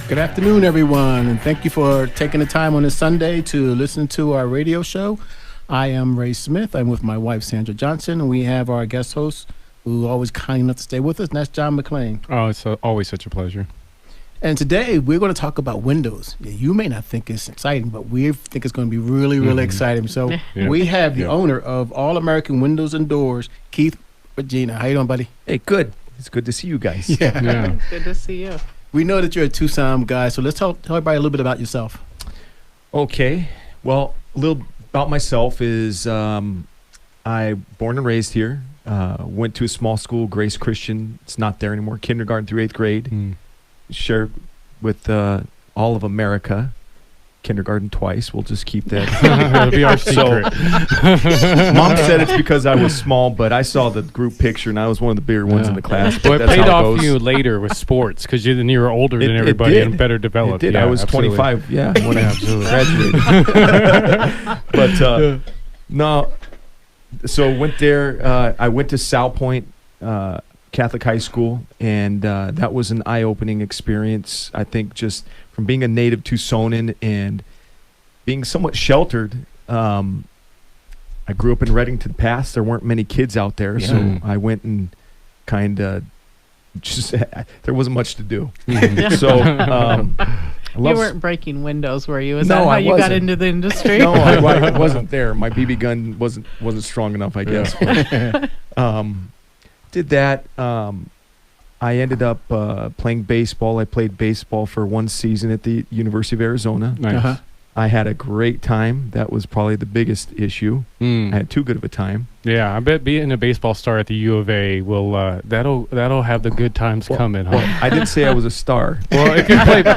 Good afternoon, everyone, and thank you for taking the time on this Sunday to listen to our radio show. I am Ray Smith. I'm with my wife, Sandra Johnson, and we have our guest host who always kind enough to stay with us, and that's John McClain. Oh, it's always such a pleasure. And today we're going to talk about Windows. You may not think it's exciting, but we think it's going to be really, really exciting. So we have the owner of All American Windows and Doors, Keith Regina. How you doing, buddy? Hey, good. It's good to see you guys. Yeah. It's good to see you. We know that you're a Tucson guy, so let's tell everybody a little bit about yourself. Okay. Well, a little about myself is I born and raised here. Went to a small school, Grace Christian. It's not there anymore. Kindergarten through 8th grade. Shared with all of America. Kindergarten twice. We'll just keep that. It'll be our secret. Mom said it's because I was small, but I saw the group picture and I was one of the bigger ones in the class. Well, it That's paid how off goes. you later with sports because you were older than It everybody did. and better developed. It did. Yeah, I was absolutely. 25. Yeah, when I Absolutely. graduated. But no, so went there. I went to South Point Catholic High School, and that was an eye-opening experience. I think just from being a native Tucsonan and being somewhat sheltered. I grew up in Reddington Pass. There weren't many kids out there, so I went and kind of just there wasn't much to do. So You weren't breaking windows, were you? Is No, that how I you got wasn't. into the industry? No, I wasn't there. My BB gun wasn't strong enough, I guess. But, did that. I ended up playing baseball. I played baseball for one season at the University of Arizona. Nice. I had a great time. That was probably the biggest issue. I had too good of a time. Yeah, I bet being a baseball star at the U of A will that'll have the good times coming. Huh? Well, I didn't say I was a star. Well,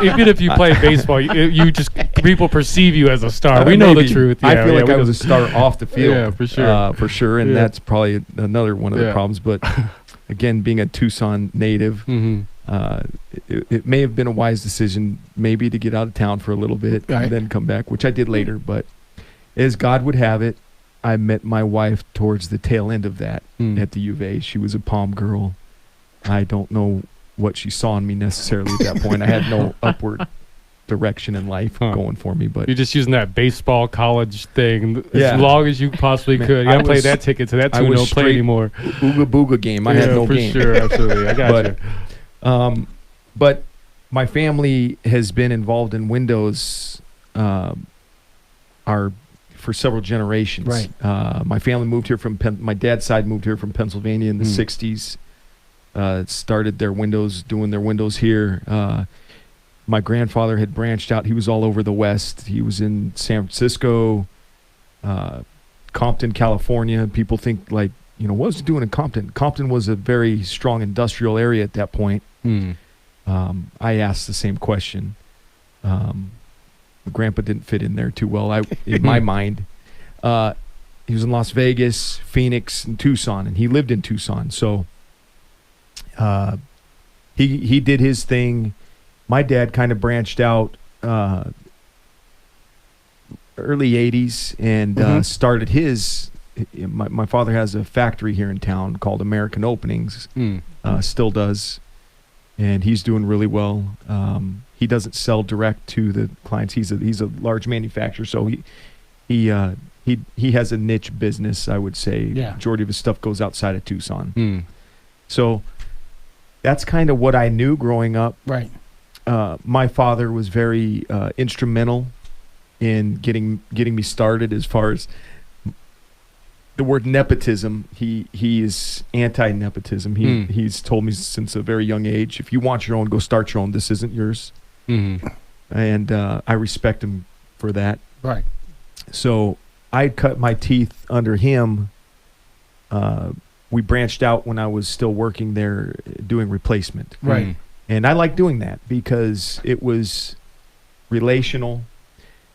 even if you play baseball, you just people perceive you as a star. We know the Maybe. truth. I Yeah, feel like we I know- was a star off the field. Yeah, for sure. And Yeah. that's probably another one of the Yeah. problems. But again, being a Tucson native, it may have been a wise decision maybe to get out of town for a little bit Right. and then come back, which I did later. But as God would have it, I met my wife towards the tail end of that at the U of A. She was a Palm girl. I don't know what she saw in me necessarily at that point. I had no upward direction in life going for me. But You're just using that baseball college thing Yeah. as long as you possibly Man, could. You I gotta play was- that ticket to that I tune. was Don't play straight anymore. Ooga Booga game. I had no for game. sure, absolutely. I got you. But my family has been involved in Windows for several generations. Right. My family moved here from my dad's side moved here from Pennsylvania in the 60s. Started their Windows, doing their Windows here. My grandfather had branched out. He was all over the West. He was in San Francisco, Compton, California. People think like, what was he doing in Compton? Compton was a very strong industrial area at that point. I asked the same question. Grandpa didn't fit in there too well, in my mind. He was in Las Vegas, Phoenix, and Tucson, and he lived in Tucson. So he did his thing. My dad kind of branched out early 80s and started his. My father has a factory here in town called American Openings, still does. And he's doing really well. He doesn't sell direct to the clients. He's a large manufacturer, so he has a niche business. I would say. Yeah. Majority of his stuff goes outside of Tucson. So that's kind of what I knew growing up. Right. My father was very instrumental in getting me started as far as the word nepotism. He is anti-nepotism. He's told me since a very young age, if you want your own, go start your own. This isn't yours. And I respect him for that. Right. So I cut my teeth under him. We branched out when I was still working there doing replacement. Right. And I like doing that because it was relational.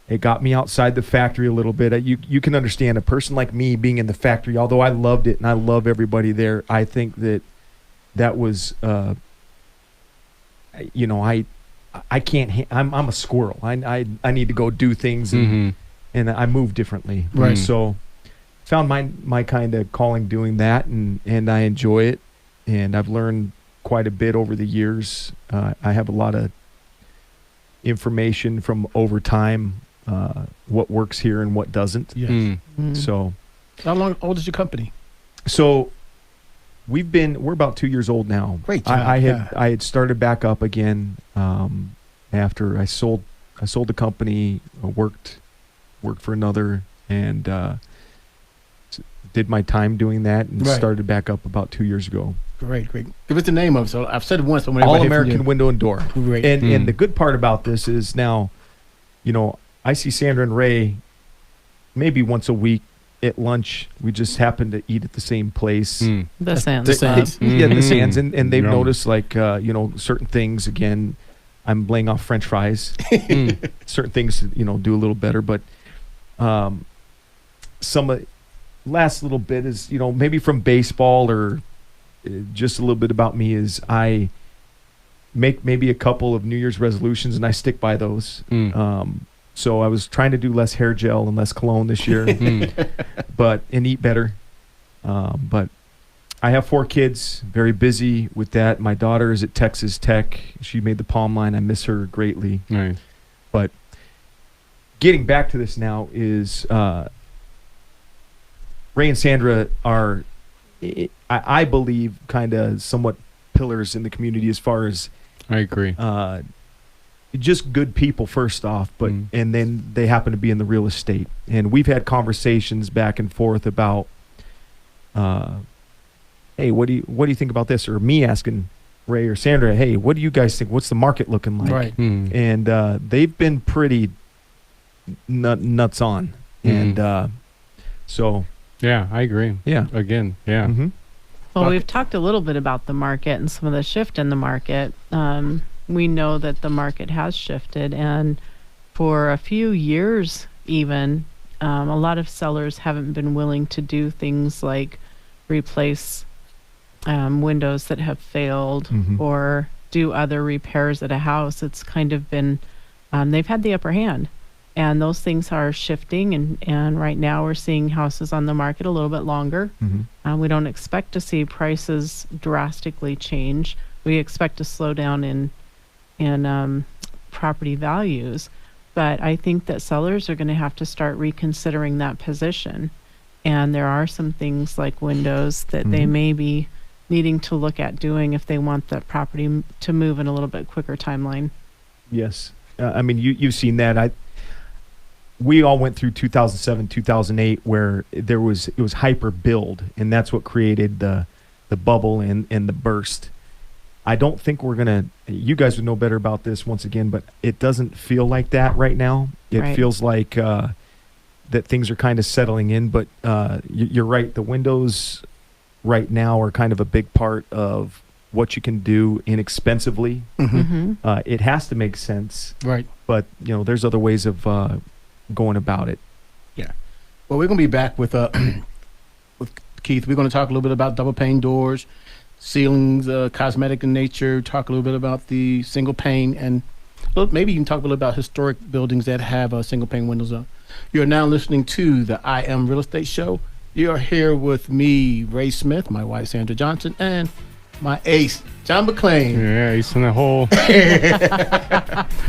It got me outside the factory a little bit. You can understand a person like me being in the factory, although I loved it and I love everybody there. I think that was, I can't, I'm a squirrel. I need to go do things and I move differently. Right. So found my kind of calling doing that and I enjoy it. And I've learned quite a bit over the years. I have a lot of information from over time, what works here and what doesn't. Yes. Mm. So, How long old is your company? so we're about 2 years old now. Great job, I yeah. had started back up again after I sold the company, worked for another, and did my time doing that, and Right. started back up about 2 years ago. Great. Give us the name of it. So I've said it once, but whenever I All hear from American Window and Door. you- Great. And the good part about this is now, I see Sandra and Ray maybe once a week at lunch. We just happen to eat at the same place. Mm. The Sands. The Sands. Yeah, the Mhm. Sands, and they've Yum. noticed like certain things. Again, I'm laying off French fries. Mm. Certain things do a little better, but last little bit is maybe from baseball or just a little bit about me is I make maybe a couple of New Year's resolutions and I stick by those. Mm. So I was trying to do less hair gel and less cologne this year, Mm. and eat better. But I have 4 kids, very busy with that. My daughter is at Texas Tech. She made the Palm Line. I miss her greatly. Nice. Getting back to this now is Ray and Sandra are, I believe, kind of somewhat pillars in the community as far as I agree. just good people first off, but Mm. and then they happen to be in the real estate. And we've had conversations back and forth about, hey, what do you think about this? Or me asking Ray or Sandra, hey, what do you guys think? What's the market looking like? Right. Mm. And they've been pretty nuts on. Mm. And so, Yeah, I agree. yeah. Again, yeah. Mhm. Well, we've talked a little bit about the market and some of the shift in the market. We know that the market has shifted, and for a few years even, a lot of sellers haven't been willing to do things like replace windows that have failed Mhm. or do other repairs at a house. It's kind of been, they've had the upper hand. And those things are shifting, and right now we're seeing houses on the market a little bit longer. Mhm. We don't expect to see prices drastically change. We expect a slowdown in property values, but I think that sellers are going to have to start reconsidering that position. And there are some things like windows that they Mhm. may be needing to look at doing if they want the property to move in a little bit quicker timeline. Yes. I mean, you've seen that. We all went through 2007, 2008, where it was hyper build, and that's what created the bubble and the burst. I don't think we're gonna. You guys would know better about this once again, but it doesn't feel like that right now. It Right. feels like that things are kind of settling in. But you're right. The windows right now are kind of a big part of what you can do inexpensively. Mm-hmm. It has to make sense, Right. but there's other ways of going about it. Well, we're going to be back with with Keith. We're going to talk a little bit about double pane doors, ceilings, cosmetic in nature, talk a little bit about the single pane, and maybe even talk a little about historic buildings that have single pane windows. You're now listening to the I Am Real Estate Show. You are here with me, Ray Smith, my wife, Sandra Johnson, and my ace, John McClain. Yeah, he's in the hole.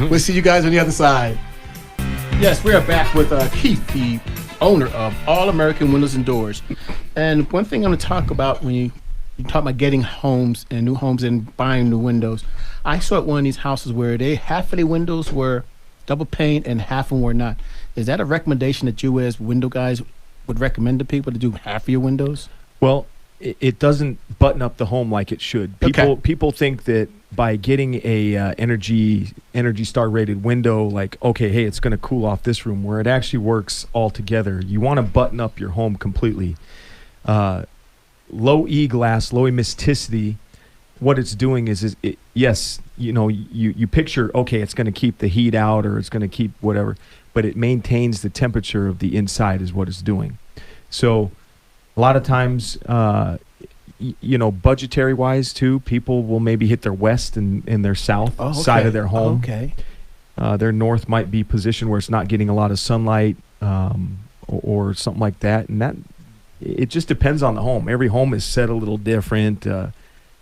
We'll see you guys on the other side. Yes, we are back with Keith, the owner of All American Windows and Doors. And one thing I'm going to talk about when you talk about getting homes and new homes and buying new windows, I saw at one of these houses where half of the windows were double pane and half of them were not. Is that a recommendation that you as window guys would recommend to people to do half of your windows? Well, it doesn't button up the home like it should. People think that by getting a Energy Star rated window, like, okay, hey, it's going to cool off this room, where it actually works all together. You want to button up your home completely. Low E glass, low emisticity, what it's doing is yes, you picture, okay, it's going to keep the heat out or it's going to keep whatever, but it maintains the temperature of the inside is what it's doing. So a lot of times, budgetary wise too, people will maybe hit their west and their south side of their home. Okay. Their north might be positioned where it's not getting a lot of sunlight, or something like that. And that, it just depends on the home. Every home is set a little different.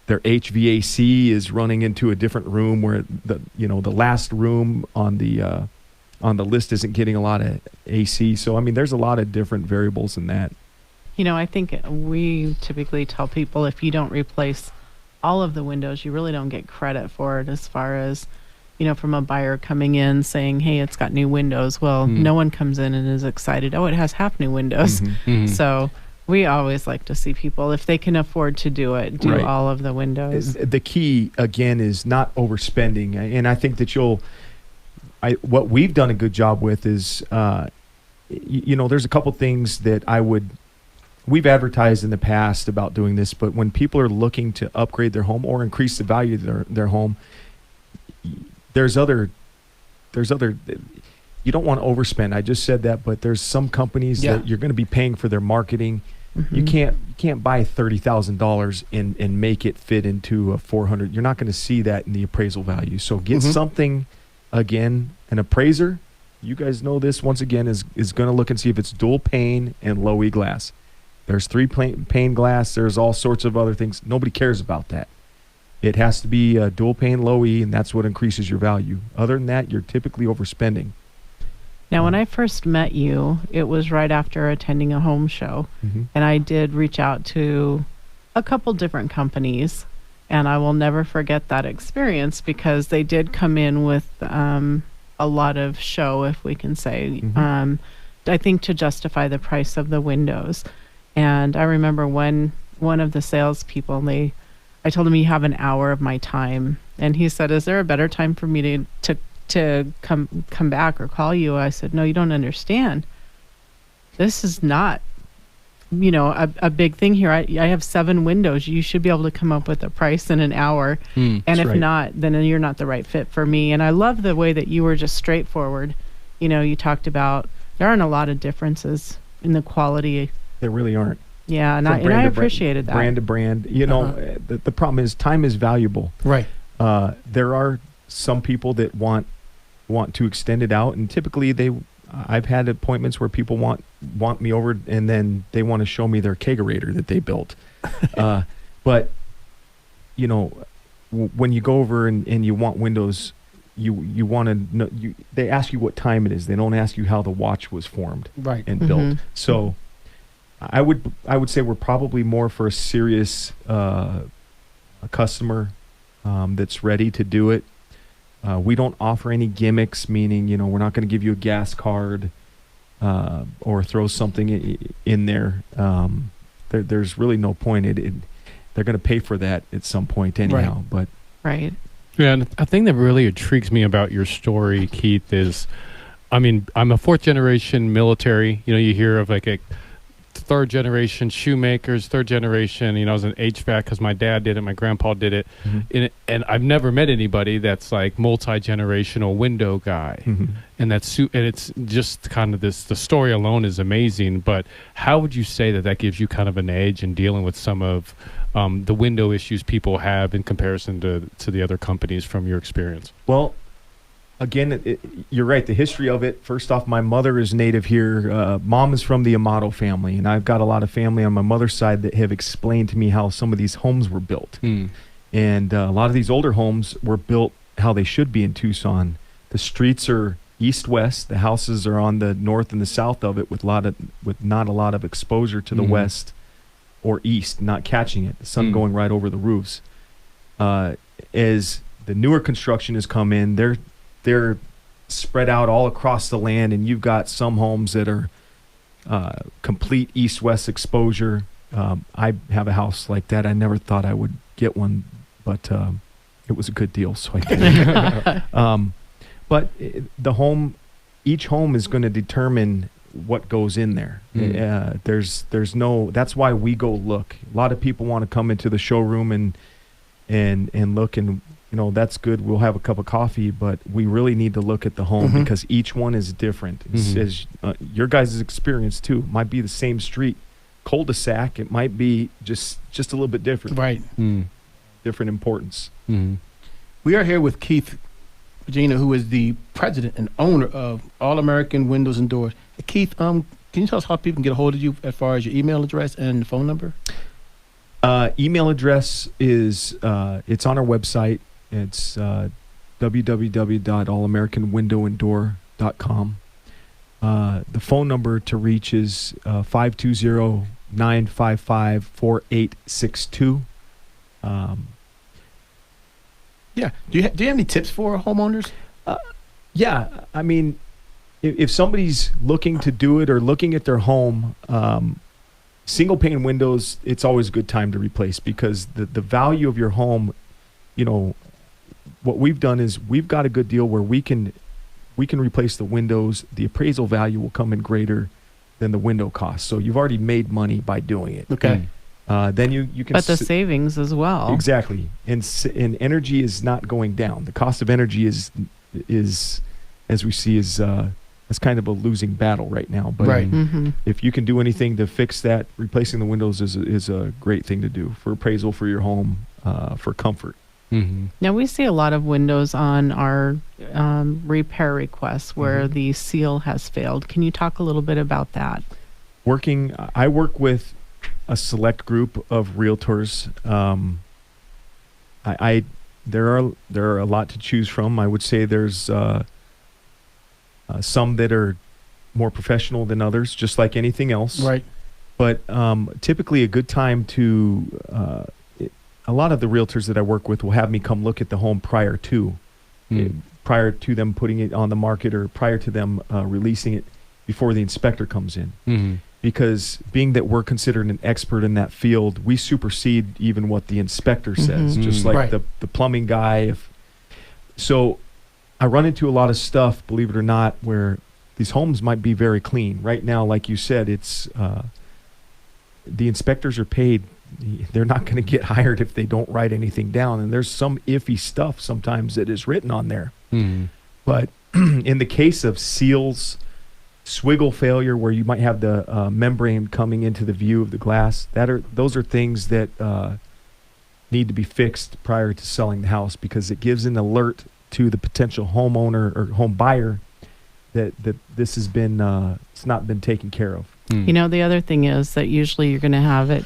their HVAC is running into a different room where the last room on the list isn't getting a lot of AC. So I mean, there's a lot of different variables in that. I think we typically tell people if you don't replace all of the windows, you really don't get credit for it as far as, from a buyer coming in saying, hey, it's got new windows. Well, no one comes in and is excited. Oh, it has half new windows. So we always like to see people, if they can afford to do it, do all of the windows. The key, again, is not overspending. And I think that what we've done a good job with is, there's a couple things that we've advertised in the past about doing this, but when people are looking to upgrade their home or increase the value of their home, there's other, you don't want to overspend. I just said that, but there's some companies that you're going to be paying for their marketing. You can't buy $30,000 and make it fit into a $400,000. You're not going to see that in the appraisal value. So get something, again, an appraiser, you guys know this, once again, is going to look and see if it's dual pane and low E glass. There's 3 pane glass. There's all sorts of other things. Nobody cares about that. It has to be a dual pane, low E, and that's what increases your value. Other than that, you're typically overspending. Now, when I first met you, it was right after attending a home show, and I did reach out to a couple different companies, and I will never forget that experience because they did come in with a lot of show, if we can say, I think to justify the price of the windows. And I remember when one of the salespeople, I told him, you have an hour of my time. And he said, is there a better time for me to come back or call you? I said, no, you don't understand. This is not, a big thing here. I have 7 windows. You should be able to come up with a price in an hour. And if not, then you're not the right fit for me. And I love the way that you were just straightforward. You talked about there aren't a lot of differences in the quality. There really aren't. Yeah, and I appreciated that. Brand to brand. The problem is time is valuable. Right. There are some people that want to extend it out, and typically I've had appointments where people want me over and then they want to show me their kegerator that they built. But when you go over and you want windows, you want to know, they ask you what time it is. They don't ask you how the watch was formed and built. So I would say we're probably more for a serious a customer that's ready to do it. We don't offer any gimmicks, meaning, we're not going to give you a gas card or throw something in there. There's really no point. They're going to pay for that at some point anyhow. Right. Right. Yeah, and a thing that really intrigues me about your story, Keith, is, I'm a 4th generation military. You hear of like a 3rd generation shoemakers, 3rd generation, I was an HVAC because my dad did it, my grandpa did it. And I've never met anybody that's like multi-generational window guy. And it's just kind of the story alone is amazing. But how would you say that gives you kind of an edge in dealing with some of the window issues people have in comparison to the other companies from your experience? Well, again, you're right. The history of it, first off, my mother is native here. Mom is from the Amato family, and I've got a lot of family on my mother's side that have explained to me how some of these homes were built. And a lot of these older homes were built how they should be in Tucson. The streets are east-west. The houses are on the north and the south of it with not a lot of exposure to the west or east, not catching it. The sun going right over the roofs. As the newer construction has come in, they're spread out all across the land, and you've got some homes that are complete east-west exposure. I have a house like that. I never thought I would get one, but it was a good deal, so I did. But each home is going to determine what goes in there. There's no. That's why we go look. A lot of people want to come into the showroom and look, and that's good. We'll have a cup of coffee, but we really need to look at the home because each one is different. As your guys' experience too might be the same street, cul-de-sac. It might be just a little bit different. Right. Different importance. We are here with Keith Regina, who is the president and owner of All American Windows and Doors. Keith, can you tell us how people can get a hold of you as far as your email address and phone number? Email address is it's on our website. It's www.allamericanwindowanddoor.com. The phone number to reach is 520-955-4862. Yeah. Do you have any tips for homeowners? Yeah, I mean, if somebody's looking to do it or looking at their home, single pane windows, it's always a good time to replace because the value of your home, what we've done is we've got a good deal where we can replace the windows. The appraisal value will come in greater than the window cost. So you've already made money by doing it. Okay. Then you can. But the savings as well. Exactly, and energy is not going down. The cost of energy is as we see is kind of a losing battle right now. But Right. if you can do anything to fix that, replacing the windows is a great thing to do for appraisal for your home, for comfort. Mm-hmm. Now we see a lot of windows on our repair requests where the seal has failed. Can you talk a little bit about that? I work with a select group of realtors. There are a lot to choose from. I would say there's some that are more professional than others, just like anything else. Right. But typically a good time to a lot of the realtors that I work with will have me come look at the home prior to them putting it on the market or prior to them releasing it before the inspector comes in. Mm-hmm. Because being that we're considered an expert in that field, we supersede even what the inspector says, just like Right. the plumbing guy. So I run into a lot of stuff, believe it or not, where these homes might be very clean. Right now, like you said, it's the inspectors are paid. They're not going to get hired if they don't write anything down. And there's some iffy stuff sometimes that is written on there. Mm-hmm. But in the case of seals, swiggle failure, where you might have the membrane coming into the view of the glass, those are things that need to be fixed prior to selling the house, because it gives an alert to the potential homeowner or home buyer that this has been it's not been taken care of. You know, the other thing is that usually you're going to have it,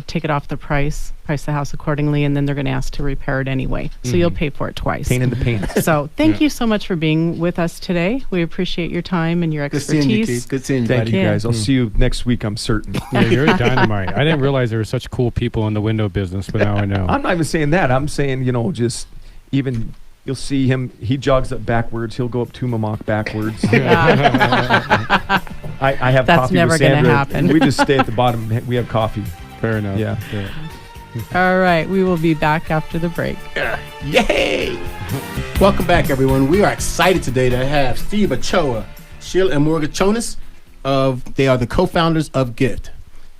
take it off the price the house accordingly, and then they're going to ask to repair it anyway. So you'll pay for it twice. Pain in the pants. So thank you so much for being with us today. We appreciate your time and your Good expertise. seeing you, Keith. Good seeing you, Thank buddy. you, Yeah. guys. I'll see you next week, I'm certain. Yeah, you're dynamite. I didn't realize there were such cool people in the window business, but now I know. I'm not even saying that. I'm saying, just even you'll see him. He jogs up backwards. He'll go up Tumamoc backwards. I have That's coffee never with gonna Sandra. happen. We just stay at the bottom. We have coffee. Fair enough. Yeah. All right. We will be back after the break. Yay! Welcome back, everyone. We are excited today to have Steve Ochoa, Sheila and Morgan Chonis. They are the co-founders of GIFT.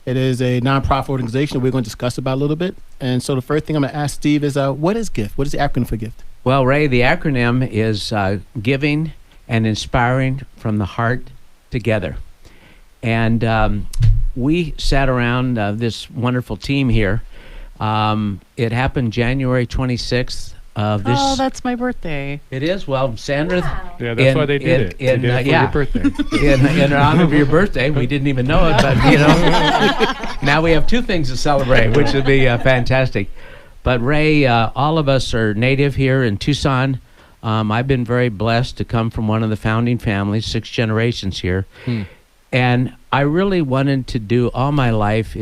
It is a nonprofit organization that we're going to discuss about a little bit. And so the first thing I'm going to ask Steve is, what is GIFT? What is the acronym for GIFT? Well, Ray, the acronym is Giving and Inspiring from the Heart Together. And we sat around this wonderful team here. It happened January 26th of this. Oh, that's my birthday. It is? Well, Sandra, Yeah, that's why they did it. They did it for your birthday. in honor of your birthday, we didn't even know it, but, now we have two things to celebrate, which would be fantastic. But Ray, all of us are native here in Tucson. I've been very blessed to come from one of the founding families, 6 generations here. And I really wanted to do all my life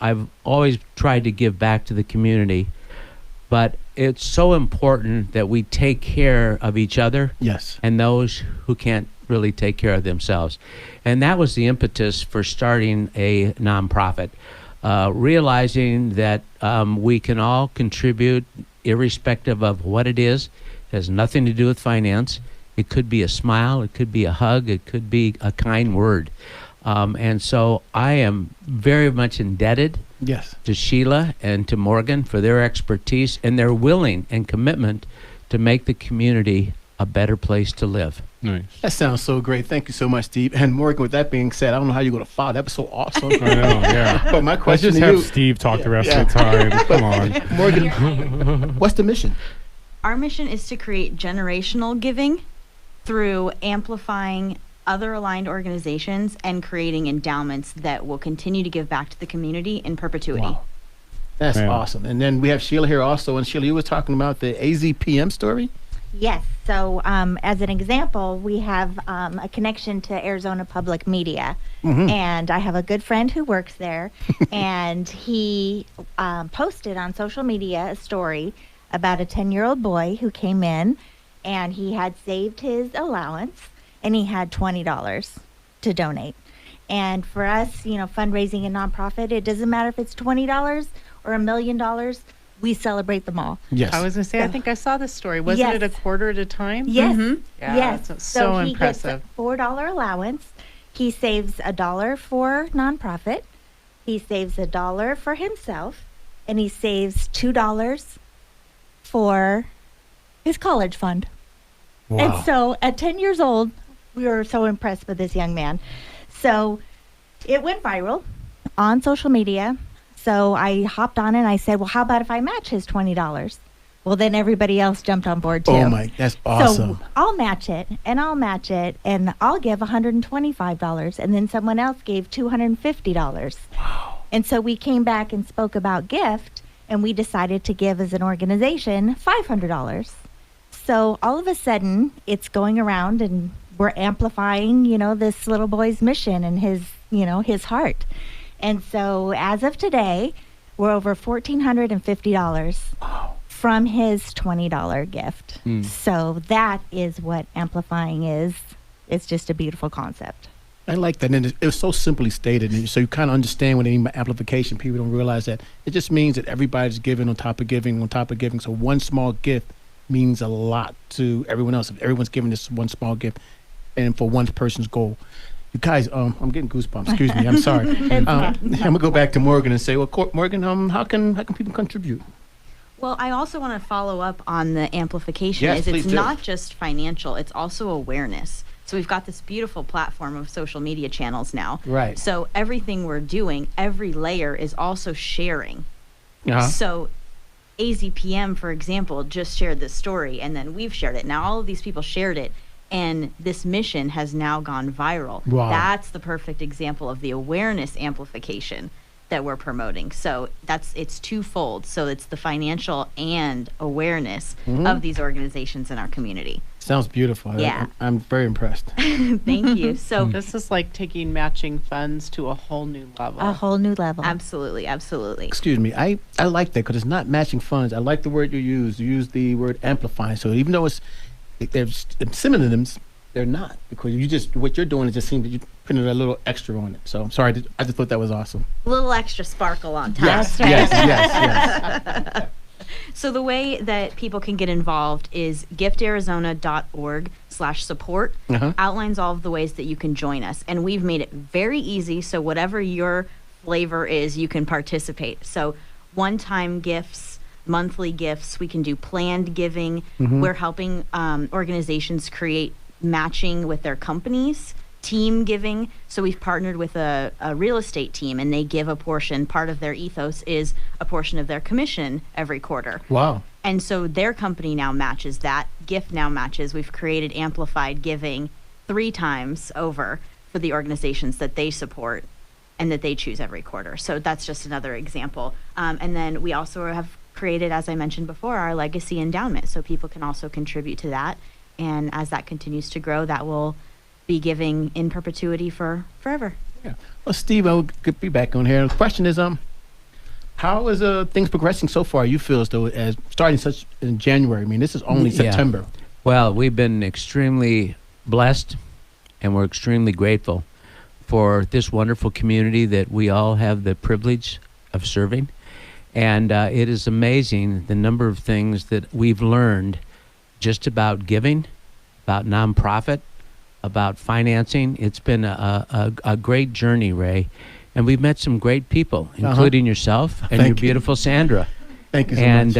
I've always tried to give back to the community, but it's so important that we take care of each other Yes. and those who can't really take care of themselves. And that was the impetus for starting a nonprofit, realizing that we can all contribute irrespective of what it is. It has nothing to do with finance. It could be a smile, it could be a hug, it could be a kind word. And so I am very much indebted Yes. to Sheila and to Morgan for their expertise and their willing and commitment to make the community a better place to live. Nice. That sounds so great. Thank you so much, Steve. And Morgan, with that being said, I don't know how you're going to follow. That was so awesome. I know, yeah. But my Let's question just to have you, Steve talk the rest Yeah. of the time. Come on. Morgan, what's the mission? Our mission is to create generational giving through amplifying other aligned organizations and creating endowments that will continue to give back to the community in perpetuity. Wow. That's Man. awesome. And then we have Sheila here also. And Sheila, you were talking about the AZPM story? Yes. So, as an example, we have a connection to Arizona Public Media, and I have a good friend who works there, and he posted on social media a story about a 10-year-old boy who came in, and he had saved his allowance, and he had $20 to donate. And for us, you know, fundraising and nonprofit, it doesn't matter if it's $20 or $1 million. We celebrate them all. Yes. I was going to say, I think I saw this story. Wasn't Yes. it a quarter at a time? Yes. Yeah, Yes. that's so he impressive. gets a $4 allowance. He saves $1 for nonprofit. He saves $1 for himself, and he saves $2 for his college fund. Wow. And so, at 10 years old, we were so impressed with this young man. So, it went viral on social media. So I hopped on and I said, well, how about if I match his $20? Well, then everybody else jumped on board too. Oh my, that's awesome. So I'll match it, and I'll give $125, and then someone else gave $250. Wow. And so we came back and spoke about gift, and we decided to give as an organization $500. So all of a sudden, it's going around, and we're amplifying, you know, this little boy's mission and his, you know, his heart. And so as of today, we're over $1,450 from his $20 gift. So that is what amplifying is. It's just a beautiful concept. I like that. And it was so simply stated. And so you kind of understand when they mean by amplification. People don't realize that it just means that everybody's giving on top of giving on top of giving. So one small gift means a lot to everyone else. If everyone's giving this one small gift and for one person's goal. You guys, I'm getting goosebumps. Excuse me. I'm sorry. I'm gonna go back to Morgan and say, well, Morgan, how can people contribute? Well, I also want to follow up on the amplification. Yes, Is please it's do. not just financial; it's also awareness. So we've got this beautiful platform of social media channels now. Right. So everything we're doing, every layer is also sharing. Uh-huh. So AZPM, for example, just shared this story, and then we've shared it. Now all of these people shared it, and this mission has now gone viral. Wow. That's the perfect example of the awareness amplification that we're promoting. So it's twofold. So it's the financial and awareness of these organizations in our community. Sounds beautiful. Yeah. I'm very impressed. Thank you. So This is like taking matching funds to a whole new level. A whole new level. absolutely, absolutely. Excuse me. I like that because it's not matching funds. I like the word you use. You use the word amplifying. So even though there's synonyms, they're not, because what you're doing is just seems that you're putting a little extra on it. So I'm sorry. I just thought that was awesome. A little extra sparkle on top. Yes. So the way that people can get involved is giftarizona.org/support. Outlines all of the ways that you can join us. And we've made it very easy. So whatever your flavor is, you can participate. So one-time gifts, monthly gifts, we can do planned giving. We're helping organizations create matching with their companies, team giving. So we've partnered with a real estate team, and they give a portion. Part of their ethos is a portion of their commission every quarter. Wow. And so their company now matches that. Gift now matches. We've created amplified giving 3 times over for the organizations that they support and that they choose every quarter. So that's just another example. And then we also have created, as I mentioned before, our legacy endowment. So people can also contribute to that. And as that continues to grow, that will be giving in perpetuity for forever. Yeah. Well, Steve, I'll be back on here. The question is, how is things progressing so far? You feel as though as starting such in January. I mean, this is only Yeah. September. Well, we've been extremely blessed, and we're extremely grateful for this wonderful community that we all have the privilege of serving. And it is amazing the number of things that we've learned just about giving, about nonprofit, about financing. It's been a great journey, Ray. And we've met some great people, including yourself and Thank your you. beautiful Sandra. Thank you so And,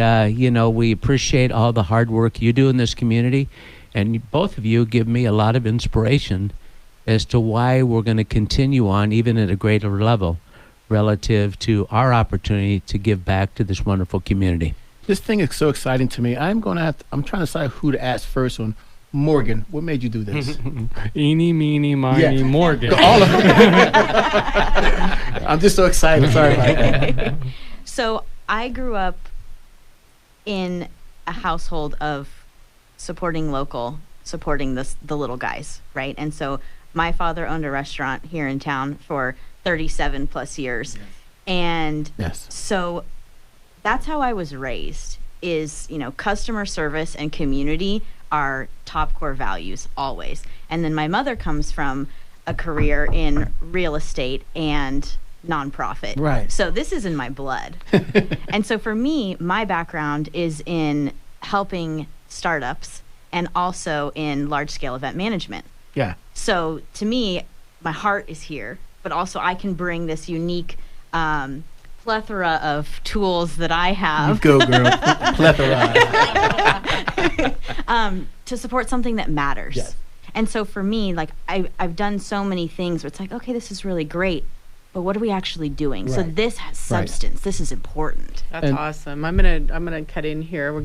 much. we appreciate all the hard work you do in this community. And both of you give me a lot of inspiration as to why we're going to continue on, even at a greater level, relative to our opportunity to give back to this wonderful community. This thing is so exciting to me. I'm trying to decide who to ask first on. Morgan, what made you do this? Eeny, meeny, miny, Yeah. Morgan. All of them. I'm just so excited. Sorry about that. So I grew up in a household of supporting local, supporting the little guys, right? And so my father owned a restaurant here in town for 37 plus years. And Yes. so that's how I was raised is, customer service and community are top core values always. And then my mother comes from a career in real estate and nonprofit. Right. So this is in my blood. And so for me, my background is in helping startups and also in large scale event management. Yeah. So to me, my heart is here, but also I can bring this unique plethora of tools that I You have go, girl. Plethora. to support something that matters. Yes. And so for me, like I've done so many things where it's like, okay, this is really great, but what are we actually doing? So Right. this has substance. This is important. That's And- awesome. I'm gonna cut in here. We're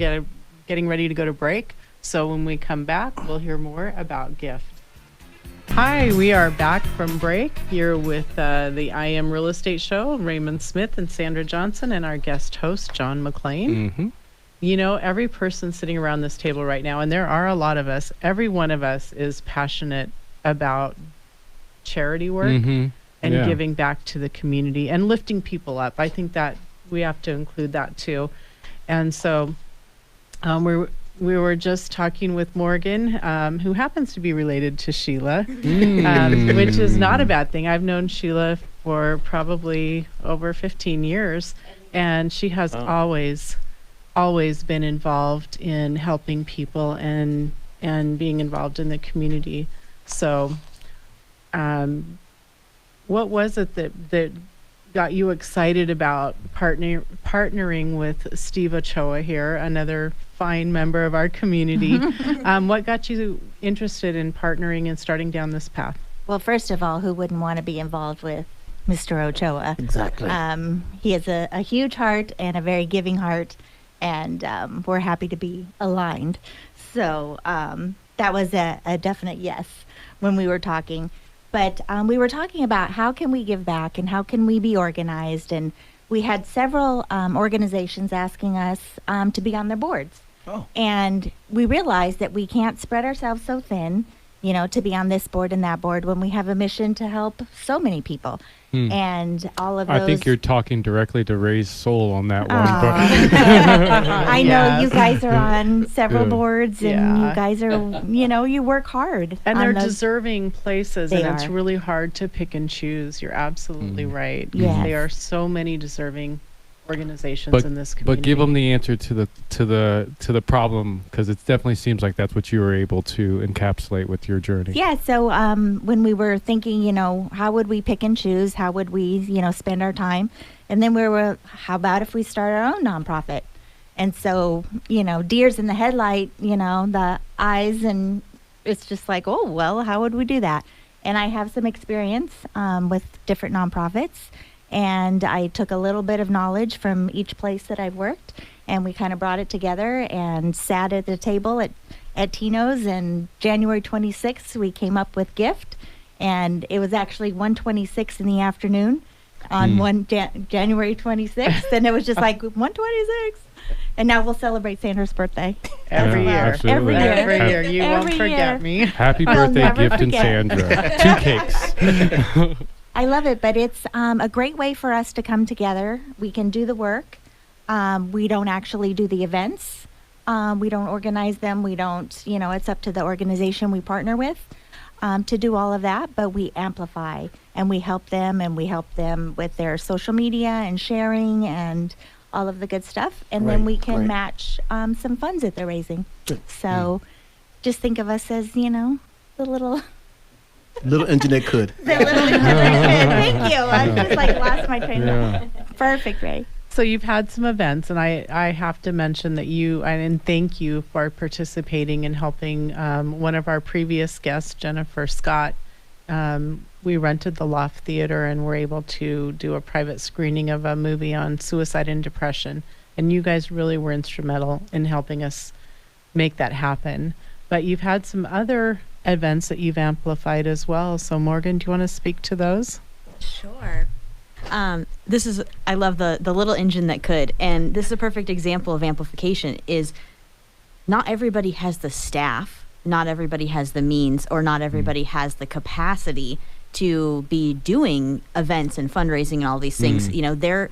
getting ready to go to break. So when we come back, we'll hear more about gift. Hi, we are back from break here with the I Am Real Estate Show. Raymond Smith and Sandra Johnson, and our guest host John McLean. Mm-hmm. Every person sitting around this table right now, and there are a lot of us. Every one of us is passionate about charity work Mm-hmm. and Yeah. giving back to the community and lifting people up. I think that we have to include that too. And so we were just talking with Morgan, who happens to be related to Sheila, which is not a bad thing. I've known Sheila for probably over 15 years, and she has always been involved in helping people and being involved in the community. So what was it that got you excited about partnering with Steve Ochoa here, another fine member of our community? What got you interested in partnering and starting down this path? Well, first of all, who wouldn't want to be involved with Mr. Ochoa? Exactly. He has a huge heart and a very giving heart, and we're happy to be aligned. So that was a definite yes when we were talking. But we were talking about how can we give back and how can we be organized. And we had several organizations asking us to be on their boards. Oh. And we realized that we can't spread ourselves so thin, to be on this board and that board when we have a mission to help so many people. And all of those. I think you're talking directly to Ray's soul on that one. But I know Yes. you guys are on several Yeah. boards, and Yeah. you guys are, you work hard. And on they're those. deserving places, They and it's are. really hard to pick and choose. You're absolutely right. Yes. There are so many deserving organizations in this community. but give them the answer to the problem, because it definitely seems like that's what you were able to encapsulate with your journey. Yeah, so when we were thinking, how would we pick and choose? How would we, spend our time? And then we were, how about if we start our own nonprofit? And so, deers in the headlight, the eyes, and it's just like, oh, well, how would we do that? And I have some experience with different nonprofits. And I took a little bit of knowledge from each place that I've worked, and we kind of brought it together and sat at the table at Tino's. And January 26th, we came up with Gift, and it was actually 1:26 in the afternoon on January 26th, and it was just like 1:26. And now we'll celebrate Sandra's birthday. Every Yeah, year. absolutely. Every year. You won't Every forget year. me. Happy I'll birthday, never Gift and forget. Sandra. 2 cakes. I love it, but it's a great way for us to come together. We can do the work. We don't actually do the events. We don't organize them. We don't, it's up to the organization we partner with to do all of that, but we amplify and we help them with their social media and sharing and all of the good stuff. And then Right, we can right. match some funds that they're raising. Good. So just think of us as, the little... Little engine that could. The little Thank you. I just lost my train of Yeah. thought. Perfect, Ray. So you've had some events, and I have to mention that and thank you for participating and helping one of our previous guests, Jennifer Scott. We rented the Loft Theater and were able to do a private screening of a movie on suicide and depression. And you guys really were instrumental in helping us make that happen. But you've had some other events that you've amplified as well. So Morgan, do you want to speak to those? Sure. This is, I love the little engine that could. And this is a perfect example of amplification is not everybody has the staff, not everybody has the means, or not everybody has the capacity to be doing events and fundraising and all these things. You know, they're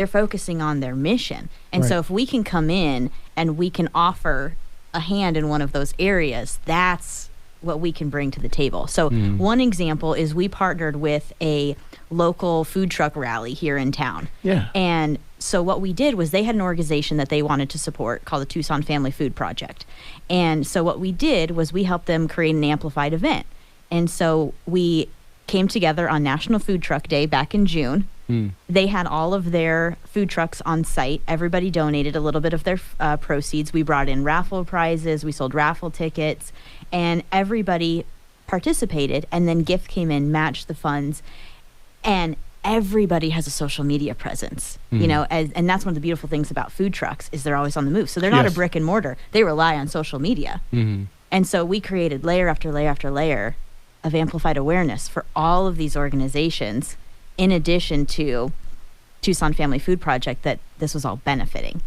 focusing on their mission. And so Right. if we can come in and we can offer a hand in one of those areas, that's what we can bring to the table. So one example is we partnered with a local food truck rally here in town. Yeah. And so what we did was they had an organization that they wanted to support called the Tucson Family Food Project. And so what we did was we helped them create an amplified event. And so we came together on National Food Truck Day back in June. They had all of their food trucks on site. Everybody donated a little bit of their proceeds. We brought in raffle prizes. We sold raffle tickets. And everybody participated. And then gift came in, matched the funds. And everybody has a social media presence, you know, and that's one of the beautiful things about food trucks is they're always on the move. So they're not a Yes. brick and mortar. They rely on social media. And so we created layer after layer after layer of amplified awareness for all of these organizations, in addition to Tucson Family Food Project, that this was all benefiting.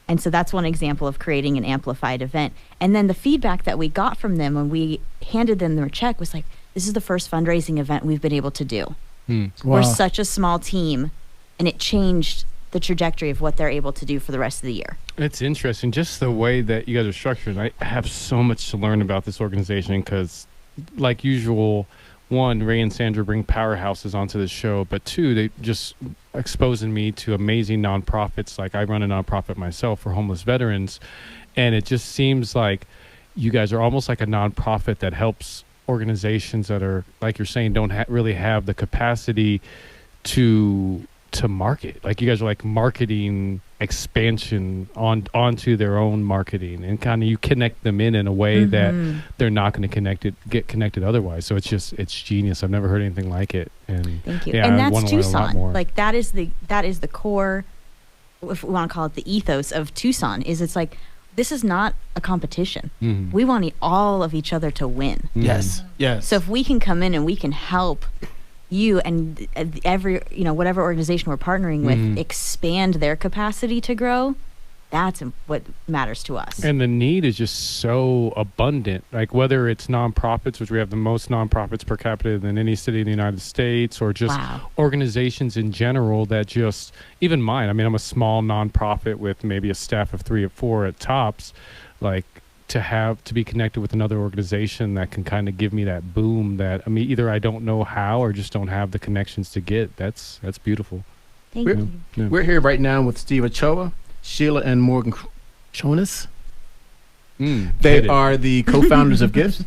And so that's one example of creating an amplified event. And then the feedback that we got from them when we handed them their check was like, this is the first fundraising event we've been able to do. Wow. We're such a small team, and it changed the trajectory of what they're able to do for the rest of the year. It's interesting, just the way that you guys are structured. I have so much to learn about this organization because, like usual, one, Ray and Sandra bring powerhouses onto the show, but two, they just exposing me to amazing nonprofits. Like I run a nonprofit myself for homeless veterans, and it just seems like you guys are almost like a nonprofit that helps organizations that are, like you're saying, don't really have the capacity to market. Like you guys are like marketing expansion onto their own marketing, and kind of you connect them in a way that they're not going to get connected otherwise. So it's genius. I've never heard anything like it. And Thank you. yeah, And I that's wanna learn a lot more. Tucson. Like that is the core, if we want to call it the ethos of Tucson, is it's like, this is not a competition. We want all of each other to win. Yes. Yes. So if we can come in and we can help you and every, whatever organization we're partnering with expand their capacity to grow, that's what matters to us. And the need is just so abundant. Like whether it's nonprofits, which we have the most nonprofits per capita than any city in the United States, or just organizations in general that just, even mine. I mean, I'm a small nonprofit with maybe a staff of 3 or 4 at tops. Like to be connected with another organization that can kind of give me that boom that, I mean, either I don't know how or just don't have the connections to get. That's beautiful. Thank We're- you. Yeah. We're here right now with Steve Ochoa, Sheila and Morgan Chonas. They Hit it. are the co-founders of Gifts.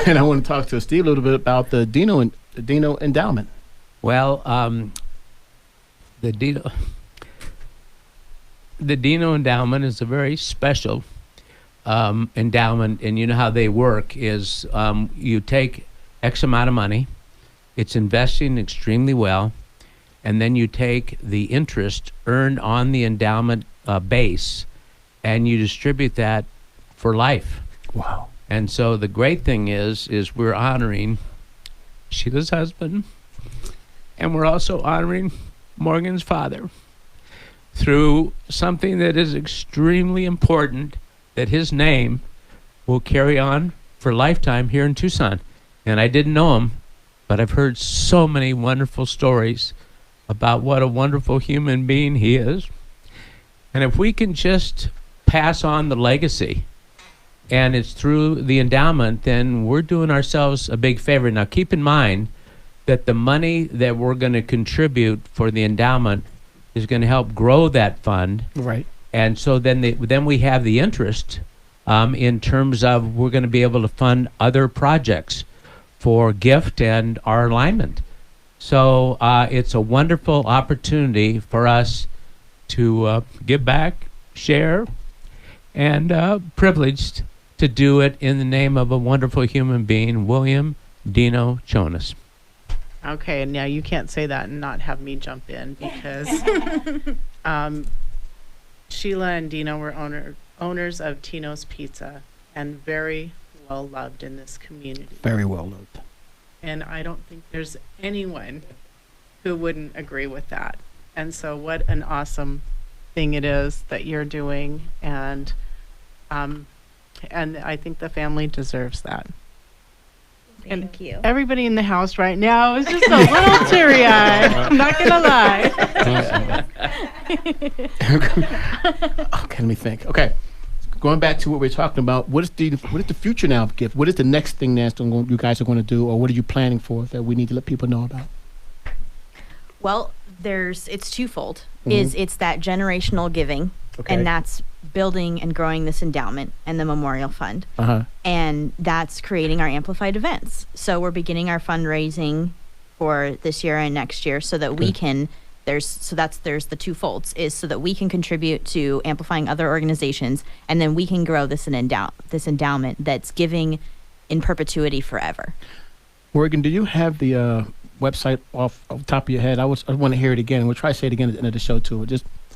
And I want to talk to Steve a little bit about the Dino Endowment. Well, the Dino Endowment is a very special endowment, and you know how they work is you take X amount of money, it's investing extremely well, and then you take the interest earned on the endowment base and you distribute that for life. Wow. And so the great thing is we're honoring Sheila's husband, and we're also honoring Morgan's father through something that is extremely important, that his name will carry on for a lifetime here in Tucson. And I didn't know him, but I've heard so many wonderful stories about what a wonderful human being he is. And if we can just pass on the legacy, and it's through the endowment, then we're doing ourselves a big favor. Now, keep in mind that the money that we're going to contribute for the endowment is going to help grow that fund. Right. And so then we have the interest in terms of we're going to be able to fund other projects for gift and our alignment. So it's a wonderful opportunity for us to give back, share, and privileged to do it in the name of a wonderful human being, William Dino Chonas. Okay, and now you can't say that and not have me jump in because Sheila and Dino were owners of Tino's Pizza and very well loved in this community. Very well loved. And I don't think there's anyone who wouldn't agree with that. And so what an awesome thing it is that you're doing, and I think the family deserves that. Thank you. Everybody in the house right now is just a little teary-eyed. I'm not gonna lie. Okay, let me think. Okay, going back to what we're talking about, what is the future now of GIFT? What is the next thing that you guys are going to do, or what are you planning for that we need to let people know about? Well, it's twofold. It's that generational giving, Okay. and that's building and growing this endowment and the memorial fund. And that's creating our amplified events. So we're beginning our fundraising for this year and next year so that we can there's the two folds, is so that we can contribute to amplifying other organizations, and then we can grow this endowment that's giving in perpetuity forever. Morgan, do you have the website off the top of your head? I want to hear it again. We'll try to say it again at the end of the show too.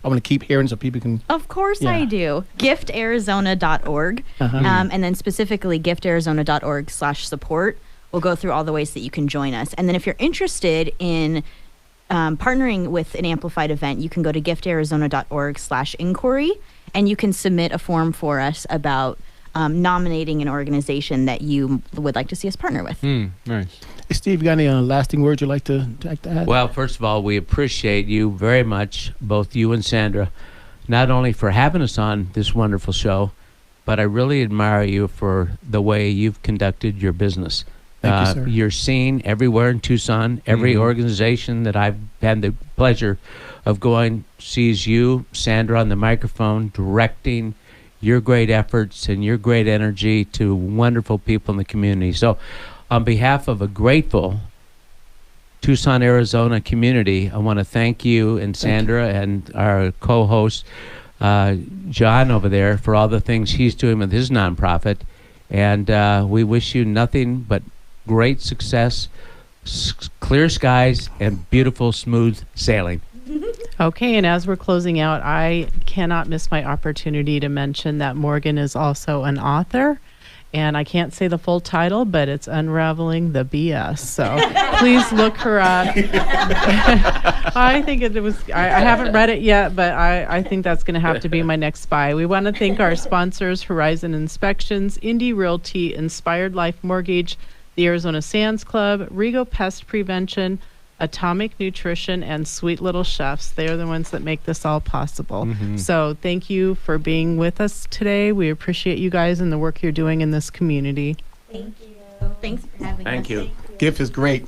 I want to keep hearing so people can. Of course Yeah. I do. GiftArizona.org, and then specifically giftarizona.org/support. We'll go through all the ways that you can join us. And then if you're interested in partnering with an amplified event, you can go to giftarizona.org/inquiry, and you can submit a form for us about nominating an organization that you would like to see us partner with. Nice. Hey, Steve, you got any lasting words you'd like to add? Well, first of all, we appreciate you very much, both you and Sandra, not only for having us on this wonderful show, but I really admire you for the way you've conducted your business. Thank you, sir. You're seen everywhere in Tucson. Every organization that I've had the pleasure of going sees you, Sandra, on the microphone, directing your great efforts and your great energy to wonderful people in the community. So on behalf of a grateful Tucson, Arizona community, I want to thank you and Sandra and our co-host, John over there, for all the things he's doing with his nonprofit. And we wish you nothing but great success, clear skies, and beautiful, smooth sailing. Okay, and as we're closing out, I cannot miss my opportunity to mention that Morgan is also an author. And I can't say the full title, but it's Unraveling the BS. So please look her up. I think it was, I haven't read it yet, but I think that's going to have to be my next buy. We want to thank our sponsors, Horizon Inspections, Indy Realty, Inspired Life Mortgage, the Arizona Sands Club, Rigo Pest Prevention, Atomic Nutrition, and Sweet Little Chefs. They are the ones that make this all possible. So thank you for being with us today. We appreciate you guys and the work you're doing in this community. Thank you. Thanks for having us. Thank you. GIFT is great.